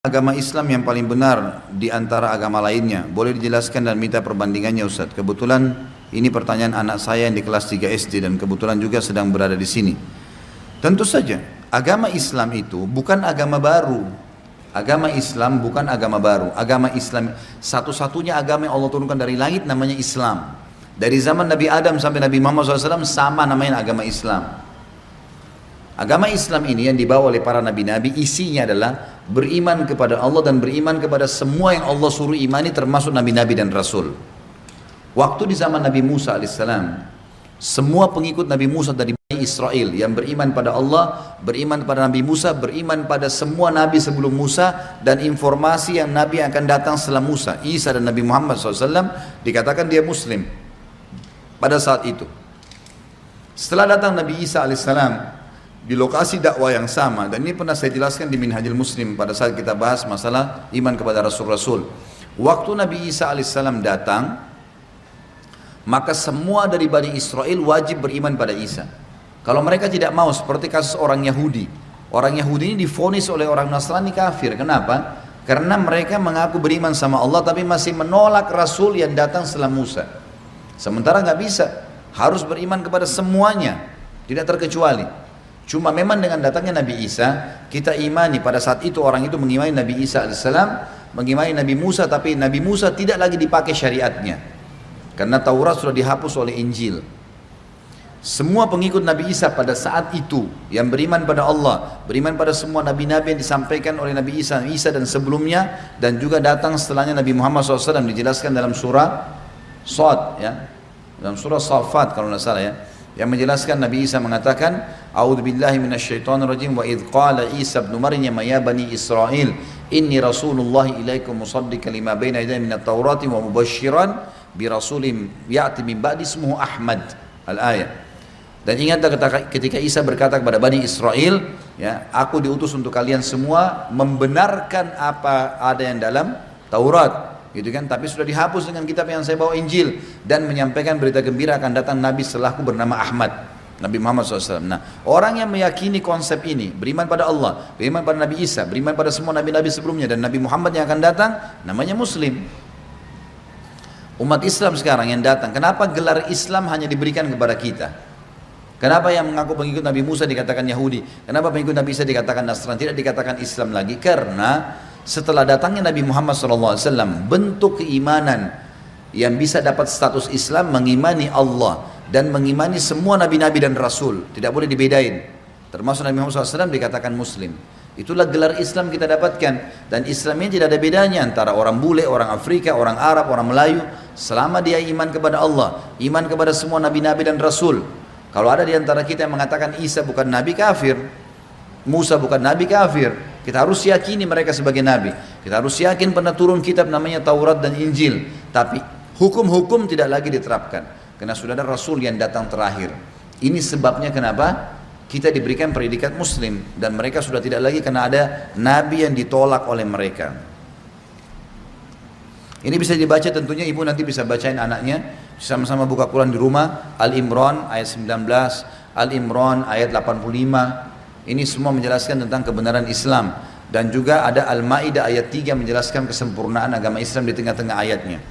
Agama Islam yang paling benar di antara agama lainnya? Boleh dijelaskan dan minta perbandingannya Ustaz. Kebetulan ini pertanyaan anak saya yang di kelas 3 SD dan kebetulan juga sedang berada di sini. Tentu saja, agama Islam itu bukan agama baru. Agama Islam bukan agama baru. Agama Islam satu-satunya agama yang Allah turunkan dari langit namanya Islam. Dari zaman Nabi Adam sampai Nabi Muhammad SAW sama namanya agama Islam. Agama Islam ini yang dibawa oleh para nabi-nabi isinya adalah beriman kepada Allah dan beriman kepada semua yang Allah suruh imani termasuk nabi-nabi dan rasul. Waktu di zaman Nabi Musa alaihissalam, semua pengikut Nabi Musa dari Bani Israel yang beriman pada Allah, beriman pada Nabi Musa, beriman pada semua nabi sebelum Musa dan informasi yang nabi yang akan datang setelah Musa, Isa dan Nabi Muhammad SAW dikatakan dia Muslim pada saat itu. Setelah datang Nabi Isa alaihissalam di lokasi dakwah yang sama, dan ini pernah saya jelaskan di Minhajul Muslim pada saat kita bahas masalah iman kepada Rasul-Rasul. Waktu Nabi Isa alaihissalam datang, maka semua dari Bani Israel wajib beriman pada Isa. Kalau mereka tidak mau, seperti kasus orang Yahudi. Orang Yahudi ini divonis oleh orang Nasrani kafir. Kenapa? Karena mereka mengaku beriman sama Allah tapi masih menolak Rasul yang datang setelah Musa. Sementara nggak bisa, harus beriman kepada semuanya, tidak terkecuali. Cuma memang dengan datangnya Nabi Isa, kita imani pada saat itu orang itu mengimani Nabi Isa alaihissalam, mengimani Nabi Musa, tapi Nabi Musa tidak lagi dipakai syariatnya. Karena Taurat sudah dihapus oleh Injil. Semua pengikut Nabi Isa pada saat itu yang beriman pada Allah, beriman pada semua nabi-nabi yang disampaikan oleh Nabi Isa dan sebelumnya, dan juga datang setelahnya Nabi Muhammad SAW dijelaskan dalam surah Shad, ya, dalam surah Safat kalau tidak salah ya, yang menjelaskan Nabi Isa mengatakan, A'udzubillahi minasyaitonirrajim wa idz qala Isa ibn Maryam ya bani Israil inni rasulullah ilaikum musaddiqan lima baina yadayya minat taurati wa mubasysyiran bi rasulin ya'ti min ba'di ismuhu Ahmad al-ayat. Dan ingatlah ketika Isa berkata kepada Bani Israel, ya, aku diutus untuk kalian semua membenarkan apa ada yang dalam Taurat, gitu kan, tapi sudah dihapus dengan kitab yang saya bawa, Injil, dan menyampaikan berita gembira akan datang Nabi setelahku bernama Ahmad, Nabi Muhammad SAW. Nah, orang yang meyakini konsep ini, beriman pada Allah, beriman pada Nabi Isa, beriman pada semua nabi-nabi sebelumnya dan Nabi Muhammad yang akan datang, namanya Muslim. Umat Islam sekarang yang datang, kenapa gelar Islam hanya diberikan kepada kita? Kenapa yang mengaku pengikut Nabi Musa dikatakan Yahudi? Kenapa pengikut Nabi Isa dikatakan Nasrani, tidak dikatakan Islam lagi? Karena setelah datangnya Nabi Muhammad SAW, bentuk keimanan yang bisa dapat status Islam mengimani Allah dan mengimani semua nabi-nabi dan rasul, tidak boleh dibedain. Termasuk Nabi Muhammad SAW dikatakan Muslim. Itulah gelar Islam kita dapatkan, dan Islam ini tidak ada bedanya antara orang bule, orang Afrika, orang Arab, orang Melayu, selama dia iman kepada Allah, iman kepada semua nabi-nabi dan rasul. Kalau ada di antara kita yang mengatakan Isa bukan nabi, kafir. Musa bukan nabi, kafir. Kita harus yakini mereka sebagai nabi. Kita harus yakin pernah turun kitab namanya Taurat dan Injil. Tapi hukum-hukum tidak lagi diterapkan. Karena sudah ada Rasul yang datang terakhir. Ini sebabnya kenapa kita diberikan predikat Muslim. Dan mereka sudah tidak lagi karena ada nabi yang ditolak oleh mereka. Ini bisa dibaca, tentunya ibu nanti bisa bacain anaknya. Sama-sama buka Quran di rumah. Al-Imran ayat 19, Al-Imran ayat 85. Ini semua menjelaskan tentang kebenaran Islam. Dan juga ada Al-Ma'idah ayat 3 menjelaskan kesempurnaan agama Islam di tengah-tengah ayatnya.